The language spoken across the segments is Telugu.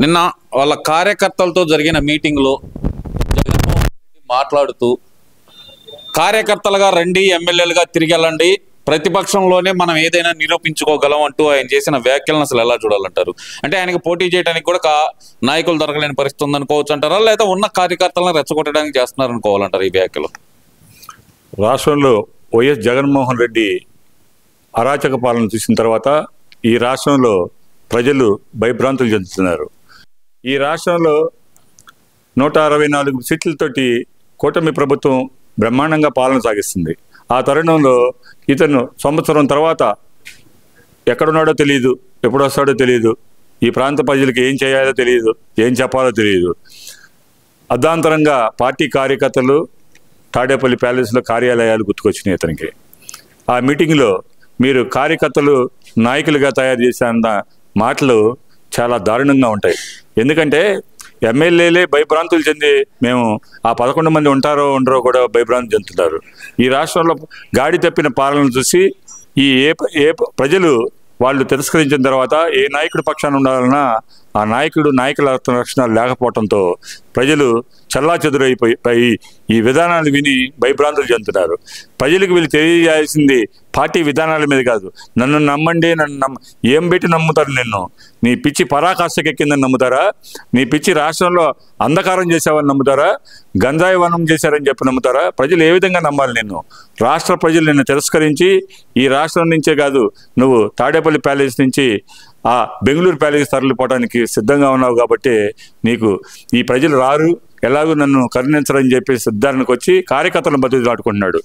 నిన్న వాళ్ళ కార్యకర్తలతో జరిగిన మీటింగ్లో జగన్మోహన్ రెడ్డి మాట్లాడుతూ కార్యకర్తలుగా రండి, ఎమ్మెల్యేలుగా తిరిగి వెళ్ళండి, ప్రతిపక్షంలోనే మనం ఏదైనా నిరూపించుకోగలం అంటూ ఆయన చేసిన వ్యాఖ్యలను అసలు ఎలా చూడాలంటారు? అంటే ఆయనకి పోటీ చేయడానికి కూడా నాయకులు దొరకలేని పరిస్థితి ఉందనుకోవచ్చు అంటారా, లేదా ఉన్న కార్యకర్తలను రెచ్చగొట్టడానికి చేస్తున్నారు అనుకోవాలంటారు ఈ వ్యాఖ్యలు? రాష్ట్రంలో వైఎస్ జగన్మోహన్ రెడ్డి అరాచక పాలన చూసిన తర్వాత ఈ రాష్ట్రంలో ప్రజలు భయభ్రాంతులు చెందుతున్నారు. ఈ రాష్ట్రంలో 164 సీట్లతోటి కూటమి ప్రభుత్వం బ్రహ్మాండంగా పాలన సాగిస్తుంది. ఆ తరుణంలో ఇతను సంవత్సరం తర్వాత ఎక్కడున్నాడో తెలియదు, ఎప్పుడు వస్తాడో తెలియదు, ఈ ప్రాంత ప్రజలకు ఏం చేయాలో తెలియదు, ఏం చెప్పాలో తెలియదు. అర్ధాంతరంగా పార్టీ కార్యకర్తలు తాడేపల్లి ప్యాలెస్లో కార్యాలయాలు గుర్తుకొచ్చినాయి ఇతనికి. ఆ మీటింగ్లో మీరు కార్యకర్తలు నాయకులుగా తయారు చేసిన మాటలు చాలా దారుణంగా ఉంటాయి. ఎందుకంటే ఎమ్మెల్యేలే భయభ్రాంతులు చెంది మేము ఆ 11 మంది ఉంటారో ఉండరో కూడా భయభ్రాంతి చెందుతున్నారు. ఈ రాష్ట్రంలో గాడి తప్పిన పాలన చూసి ఈ ఏ ప్రజలు వాళ్ళు తిరస్కరించిన తర్వాత ఏ నాయకుడి పక్షాన ఉండాలన్నా ఆ నాయకుల లక్షణాలు లేకపోవడంతో ప్రజలు చెల్లాచెదురైపోయి ఈ విధానాలు విని భయభ్రాంతులు చెందుతున్నారు. ప్రజలకు వీళ్ళు తెలియజేయాల్సింది పార్టీ విధానాల మీద కాదు. నన్ను నమ్మండి, ఏం పెట్టి నమ్ముతారు? నిన్ను నీ పిచ్చి పరాకాష్ఠకెక్కిందని నమ్ముతారా? నీ పిచ్చి రాష్ట్రంలో అంధకారం చేసావని నమ్ముతారా? గంజాయి వనం చేశారని చెప్పి నమ్ముతారా? ప్రజలు ఏ విధంగా నమ్మాలి నిన్ను? రాష్ట్ర ప్రజలు నిన్ను తిరస్కరించి ఈ రాష్ట్రం నుంచే కాదు, నువ్వు తాడేపల్లి ప్యాలెస్ నుంచి ఆ బెంగళూరు ప్యాలెస్ తరలిపోవడానికి సిద్ధంగా ఉన్నావు కాబట్టి నీకు ఈ ప్రజలు రారు, ఎలాగూ నన్ను కరుణించరని చెప్పి సిద్ధానికి వచ్చి కార్యకర్తలను బతుకు దాటుకుంటున్నాడు.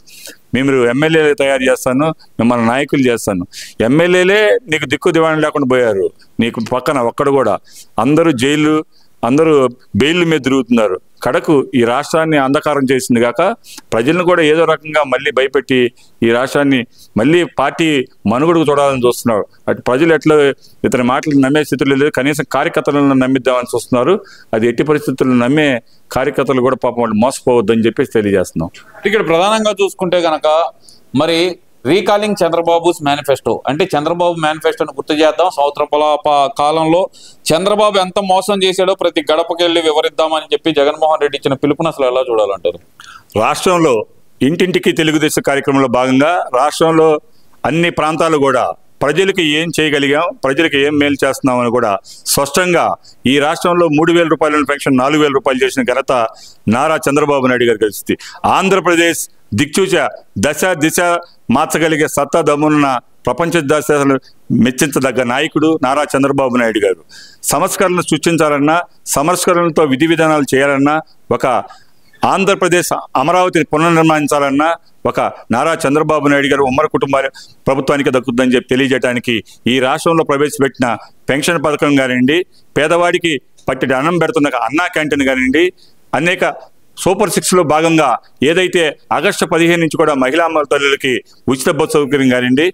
మేము ఎమ్మెల్యేలు తయారు చేస్తాను, మిమ్మల్ని నాయకులు చేస్తాను. ఎమ్మెల్యేలే నీకు దిక్కు దివాణం లేకుండా పోయారు. నీకు పక్కన ఒక్కడు కూడా, అందరూ బెయిల్ మీద తిరుగుతున్నారు. కడకు ఈ రాష్ట్రాన్ని అంధకారం చేసింది కాక ప్రజలను కూడా ఏదో రకంగా మళ్ళీ భయపెట్టి ఈ రాష్ట్రాన్ని మళ్ళీ పార్టీ మనుగడకు చూడాలని చూస్తున్నారు. అటు ప్రజలు ఎట్లా ఇతని మాటలు నమ్మే స్థితిలో లేదు, కనీసం కార్యకర్తలను నమ్మిద్దామని చూస్తున్నారు. అది ఎట్టి పరిస్థితుల్లో నమ్మే కార్యకర్తలు కూడా పాపం వాళ్ళు మోసపోవద్దని చెప్పేసి తెలియజేస్తున్నాం. ఇక్కడ ప్రధానంగా చూసుకుంటే కనుక మరి రీకాలింగ్ చంద్రబాబుస్ మేనిఫెస్టో అంటే చంద్రబాబు మేనిఫెస్టోను గుర్తు చేద్దాం. సంవత్సరం కాలంలో చంద్రబాబు ఎంత మోసం చేశాడో ప్రతి గడపకి వెళ్ళి వివరిద్దామని చెప్పి జగన్మోహన్ రెడ్డి ఇచ్చిన పిలుపును అసలు ఎలా చూడాలంటారు? రాష్ట్రంలో ఇంటింటికి తెలుగుదేశం కార్యక్రమంలో భాగంగా రాష్ట్రంలో అన్ని ప్రాంతాలు కూడా ప్రజలకు ఏం చేయగలిగాం, ప్రజలకు ఏం మేలు చేస్తున్నాం అని కూడా స్పష్టంగా ఈ రాష్ట్రంలో 3,000 రూపాయల పెన్షన్ 4,000 రూపాయలు చేసిన ఘనత నారా చంద్రబాబు నాయుడు గారికి కలిసి ఆంధ్రప్రదేశ్ దిక్చూచ దిశ మార్చగలిగే సత్తా దమ్మున్న ప్రపంచ దేశాలు మెచ్చించదగ్గ నాయకుడు నారా చంద్రబాబు నాయుడు గారు. సంస్కరణలు సృష్టించాలన్నా, సంస్కరణలతో విధి విధానాలు చేయాలన్నా, ఒక ఆంధ్రప్రదేశ్ అమరావతిని పునర్నిర్మించాలన్నా ఒక నారా చంద్రబాబు నాయుడు గారు ఉమ్మడి ప్రభుత్వానికి దక్కుతుందని చెప్పి తెలియజేయడానికి ఈ రాష్ట్రంలో ప్రవేశపెట్టిన పెన్షన్ పథకం కానివ్వండి, పేదవాడికి పట్టెడి అన్నం పెడుతున్న అన్నా క్యాంటీన్ కానివ్వండి, అనేక సూపర్ 6లో భాగంగా ఏదైతే ఆగస్టు 15 నుంచి కూడా మహిళా తల్లులకి ఉచిత బస్సు సౌకర్యం కానివ్వండి,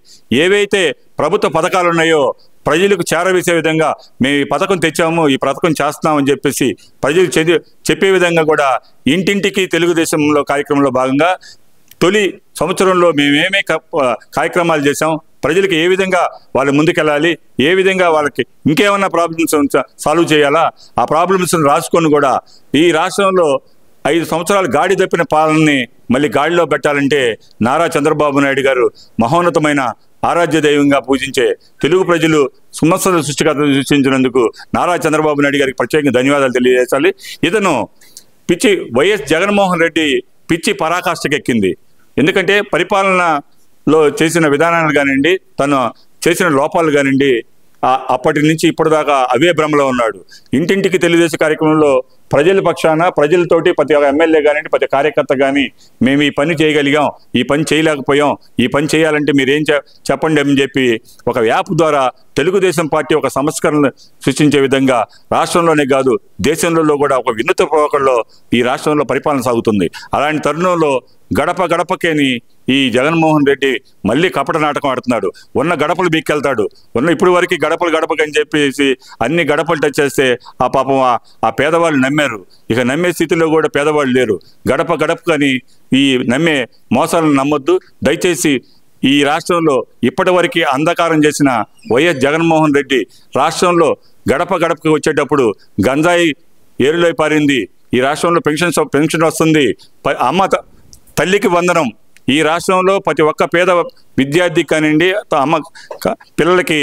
ఏవైతే ప్రభుత్వ పథకాలు ఉన్నాయో ప్రజలకు చేరవేసే విధంగా మేము ఈ పథకం తెచ్చాము, ఈ పథకం చేస్తున్నామని చెప్పేసి ప్రజలు చెప్పే విధంగా కూడా ఇంటింటికి తెలుగుదేశంలో కార్యక్రమంలో భాగంగా తొలి సంవత్సరంలో మేమేమే కార్యక్రమాలు చేశాం, ప్రజలకు ఏ విధంగా వాళ్ళు ముందుకెళ్ళాలి, ఏ విధంగా వాళ్ళకి ఇంకేమన్నా ప్రాబ్లమ్స్ సాల్వ్ చేయాలా, ఆ ప్రాబ్లమ్స్ రాసుకొని కూడా ఈ రాష్ట్రంలో 5 సంవత్సరాలు గాడి తప్పిన పాలనని మళ్ళీ గాడిలో పెట్టాలంటే నారా చంద్రబాబు నాయుడు గారు మహోన్నతమైన ఆరాధ్య దైవంగా పూజించే తెలుగు ప్రజలు సమస్యల సృష్టించినందుకు నారా చంద్రబాబు నాయుడు గారికి ప్రత్యేకంగా ధన్యవాదాలు తెలియజేయాలి. ఇతను పిచ్చి వైఎస్ జగన్మోహన్ రెడ్డి పిచ్చి పరాకాష్ఠకెక్కింది. ఎందుకంటే పరిపాలనలో చేసిన విధానాలు కానివ్వండి, తను చేసిన లోపాలు కానివ్వండి, అప్పటి నుంచి ఇప్పటిదాకా అవే భ్రమలో ఉన్నాడు. ఇంటింటికి తెలుగుదేశం కార్యక్రమంలో ప్రజల పక్షాన ప్రజలతోటి ప్రతి ఎమ్మెల్యే కానివ్వండి, ప్రతి కార్యకర్త కానీ మేము ఈ పని చేయగలిగాం, ఈ పని చేయలేకపోయాం, ఈ పని చేయాలంటే మీరేం చెప్పండి అని చెప్పి ఒక యాప్ ద్వారా తెలుగుదేశం పార్టీ ఒక సంస్కరణ సృష్టించే విధంగా రాష్ట్రంలోనే కాదు దేశంలో కూడా ఒక వినూత్న పోకడలో ఈ రాష్ట్రంలో పరిపాలన సాగుతుంది. అలాంటి తరుణంలో గడప గడపకేని ఈ జగన్మోహన్ రెడ్డి మళ్ళీ కపట నాటకం ఆడుతున్నాడు. ఉన్న గడపలు బీక్కెళ్తాడు. ఇప్పుడు వరకు గడపకని చెప్పేసి అన్ని గడపలు టచ్ చేస్తే ఆ పాపం ఆ పేదవాళ్ళు నమ్మారు. ఇక నమ్మే స్థితిలో కూడా పేదవాళ్ళు లేరు. గడపకని ఈ నమ్మే మోసాలను నమ్మొద్దు. దయచేసి ఈ రాష్ట్రంలో ఇప్పటివరకు అంధకారం చేసిన వైఎస్ జగన్మోహన్ రెడ్డి రాష్ట్రంలో గడప గడపకి వచ్చేటప్పుడు గంజాయి ఏరులై పారింది, ఈ రాష్ట్రంలో పెన్షన్ వస్తుంది, తల్లికి వందనం, ఈ రాష్ట్రంలో ప్రతి ఒక్క పేద విద్యార్థికి కానివ్వండి, అమ్మ పిల్లలకి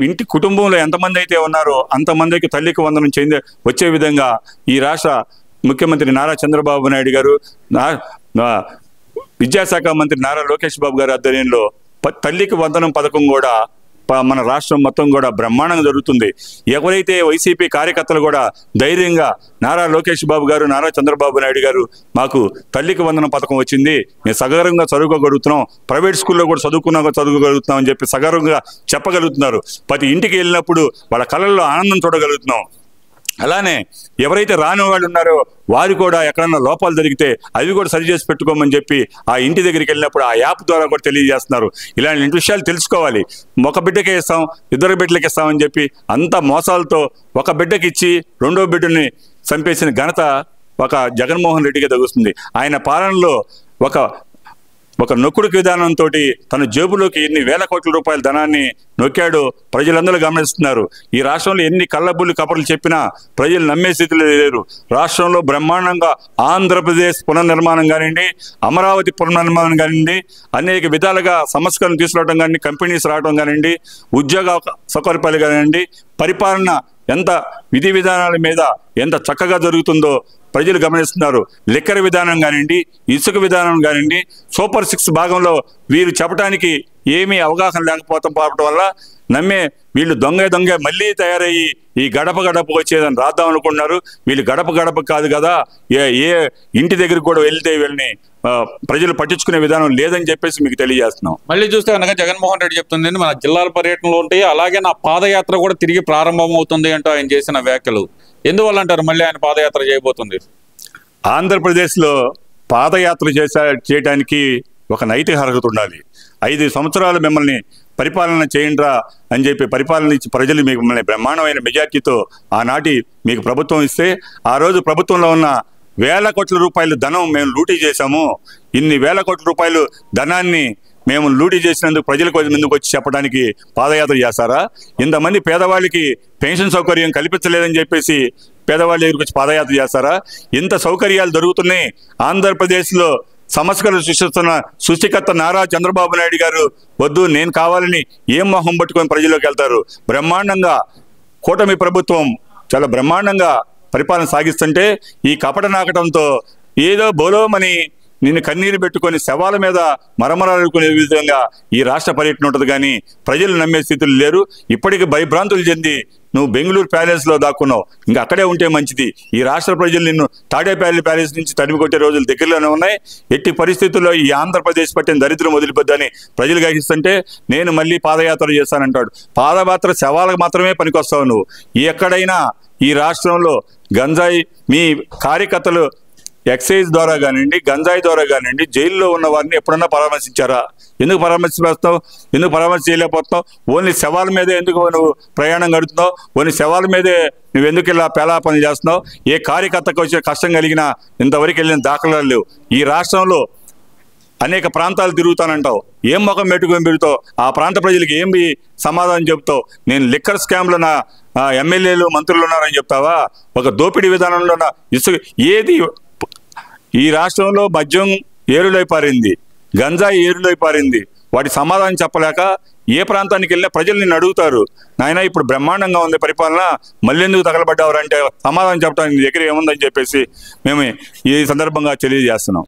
ఇంటి కుటుంబంలో ఎంతమంది అయితే ఉన్నారో అంతమందికి తల్లికి వందనం వచ్చే విధంగా ఈ రాష్ట్ర ముఖ్యమంత్రి నారా చంద్రబాబు నాయుడు గారు, విద్యాశాఖ మంత్రి నారా లోకేష్ బాబు గారి ఆధ్వర్యంలో తల్లికి వందనం పథకం కూడా మన రాష్ట్రం మొత్తం కూడా బ్రహ్మాండంగా జరుగుతుంది. ఎవరైతే వైసీపీ కార్యకర్తలు కూడా ధైర్యంగా నారా లోకేష్ బాబు గారు, నారా చంద్రబాబు నాయుడు గారు మాకు తల్లికి వందనం పథకం వచ్చింది, మేము సగర్వంగా చదువుకోగలుగుతున్నాం, ప్రైవేట్ స్కూల్లో కూడా చదువుకోగలుగుతున్నాం అని చెప్పి సగర్వంగా చెప్పగలుగుతున్నారు. ప్రతి ఇంటికి వెళ్ళినప్పుడు వాళ్ళ కళ్ళల్లో ఆనందం చూడగలుగుతున్నాం. అలానే ఎవరైతే రాని వాళ్ళు ఉన్నారో వారు కూడా ఎక్కడన్నా లోపాలు జరిగితే అవి కూడా సరి చేసి పెట్టుకోమని చెప్పి ఆ ఇంటి దగ్గరికి వెళ్ళినప్పుడు ఆ యాప్ ద్వారా కూడా తెలియజేస్తున్నారు. ఇలాంటి విషయాలు తెలుసుకోవాలి. ఒక బిడ్డకే ఇస్తాం, ఇద్దరు బిడ్డలకి ఇస్తామని చెప్పి అంత మోసాలతో ఒక బిడ్డకి ఇచ్చి రెండో బిడ్డని చంపేసిన ఘనత ఒక జగన్మోహన్ రెడ్డికి తగుస్తుంది. ఆయన పాలనలో ఒక నొక్కుడుకు విధానంతో తన జేబులోకి ఎన్ని వేల కోట్ల రూపాయల ధనాన్ని నొక్కాడో ప్రజలందరూ గమనిస్తున్నారు. ఈ రాష్ట్రంలో ఎన్ని కళ్ళబుల్లి కబుర్లు చెప్పినా ప్రజలు నమ్మే స్థితిలో లేరు. రాష్ట్రంలో బ్రహ్మాండంగా ఆంధ్రప్రదేశ్ పునర్నిర్మాణం కానివ్వండి, అమరావతి పునర్నిర్మాణం కానివ్వండి, అనేక విధాలుగా సంస్కరణ తీసుకురావడం కానీ, కంపెనీస్ రావడం కానివ్వండి, ఉద్యోగ సౌకర్యాలు కానివ్వండి, పరిపాలన ఎంత విధి విధానాల మీద ఎంత చక్కగా జరుగుతుందో ప్రజలు గమనిస్తున్నారు. లిక్కర్ విధానం కానివ్వండి, ఇసుక విధానం కానివ్వండి, సూపర్ 6 భాగంలో వీరు చెప్పడానికి ఏమీ అవగాహన లేకపోవటం వల్ల నమ్మే వీళ్ళు దొంగ మళ్ళీ తయారయ్యి ఈ గడప గడపకు వచ్చేదని రాద్దాం అనుకుంటున్నారు. వీళ్ళు గడప గడప కాదు కదా, ఏ ఇంటి దగ్గరికి కూడా వెళ్తే వీళ్ళని ప్రజలు పట్టించుకునే విధానం లేదని చెప్పేసి మీకు తెలియజేస్తున్నాం. మళ్ళీ చూస్తే కనుక జగన్మోహన్ రెడ్డి చెప్తుంది మన జిల్లాల పర్యటనలో ఉంటాయి, అలాగే నా పాదయాత్ర కూడా తిరిగి ప్రారంభం అవుతుంది అంటూ ఆయన చేసిన వ్యాఖ్యలు ఎందువల్ల అంటారు మళ్ళీ ఆయన పాదయాత్ర చేయబోతుంది? ఆంధ్రప్రదేశ్లో పాదయాత్ర చేయడానికి ఒక నైతిక అర్హత ఉండాలి. 5 సంవత్సరాలు మిమ్మల్ని పరిపాలన చేయండిరా అని చెప్పి పరిపాలన ఇచ్చి ప్రజలు మిమ్మల్ని బ్రహ్మాండమైన మెజార్టీతో ఆనాటి మీకు ప్రభుత్వం ఇస్తే, ఆ రోజు ప్రభుత్వంలో ఉన్న వేల కోట్ల రూపాయలు ధనం మేము లూటీ చేశాము, ఇన్ని వేల కోట్ల రూపాయలు ధనాన్ని మేము లూటీ చేసినందుకు ప్రజలకు ముందుకు వచ్చి చెప్పడానికి పాదయాత్ర చేస్తారా? ఇంతమంది పేదవాళ్ళకి పెన్షన్ సౌకర్యం కల్పించలేదని చెప్పేసి పేదవాళ్ళ దగ్గరికి వచ్చి పాదయాత్ర చేస్తారా? ఇంత సౌకర్యాలు దొరుకుతున్నాయి. ఆంధ్రప్రదేశ్లో సంస్కరణ సృష్టికర్త నారా చంద్రబాబు నాయుడు గారు వద్దు నేను కావాలని ఏం మొహం పట్టుకొని ప్రజల్లోకి వెళ్తారు. బ్రహ్మాండంగా కూటమి ప్రభుత్వం చాలా బ్రహ్మాండంగా పరిపాలన సాగిస్తుంటే ఈ కపట నాకటంతో ఏదో బోలోమని నిన్ను కన్నీరు పెట్టుకొని శవాల మీద మరమరాలుకునే విధంగా ఈ రాష్ట్ర పర్యటన ఉంటుంది. కానీ ప్రజలు నమ్మే స్థితులు లేరు. ఇప్పటికీ భయభ్రాంతులు చెంది నువ్వు బెంగళూరు ప్యాలెస్లో దాక్కున్నావు, ఇంకా అక్కడే ఉంటే మంచిది. ఈ రాష్ట్ర ప్రజలు నిన్ను తాడేపల్లి ప్యాలెస్ నుంచి తరిమి కొట్టే రోజులు దగ్గరలోనే ఉన్నాయి. ఎట్టి పరిస్థితుల్లో ఈ ఆంధ్రప్రదేశ్ పట్టిన దరిద్రం వదిలిపోద్దని ప్రజలు గ్రహిస్తుంటే నేను మళ్ళీ పాదయాత్ర చేస్తానంటాడు. పాదయాత్ర శవాలకు మాత్రమే పనికొస్తావు నువ్వు. ఎక్కడైనా ఈ రాష్ట్రంలో గంజాయి మీ కార్యకర్తలు ఎక్సైజ్ ద్వారా కానివ్వండి, గంజాయి ద్వారా కానివ్వండి, జైల్లో ఉన్న వారిని ఎప్పుడన్నా పరామర్శించారా? ఎందుకు పరామర్శిస్తావు? ఎందుకు పరామర్శ చేయలేకపోతున్నావు? ఓన్లీ శవాల మీదే ఎందుకు నువ్వు ప్రయాణం గడుపుతున్నావు? ఓన్లీ శవాల మీదే నువ్వు ఎందుకు ఇలా పేలాపన చేస్తున్నావు? ఏ కార్యకర్తకు వచ్చే కష్టం కలిగినా ఇంతవరకు వెళ్ళిన దాఖలాలు లేవు. ఈ రాష్ట్రంలో అనేక ప్రాంతాలు తిరుగుతానంటావు, ఏం ముఖం పెట్టుకొని పెరుగుతావు? ఆ ప్రాంత ప్రజలకు ఏం సమాధానం చెప్తావు? నేను లిక్కర్ స్కామ్లో నా ఎమ్మెల్యేలు మంత్రులు ఉన్నారని చెప్తావా? ఒక దోపిడీ విధానంలో ఇసుక ఏది? ఈ రాష్ట్రంలో మద్యం ఏరులై పారింది, గంజాయి ఏరులై పారింది. వాటి సమాధానం చెప్పలేక ఏ ప్రాంతానికి వెళ్ళినా ప్రజలు నిన్ను అడుగుతారు, నాయన ఇప్పుడు బ్రహ్మాండంగా ఉంది పరిపాలన, మళ్ళీ ఎందుకు తగలబడ్డారు అంటే సమాధానం చెప్పడానికి నీ దగ్గర ఏముందని చెప్పేసి మేము ఈ సందర్భంగా తెలియజేస్తున్నాం.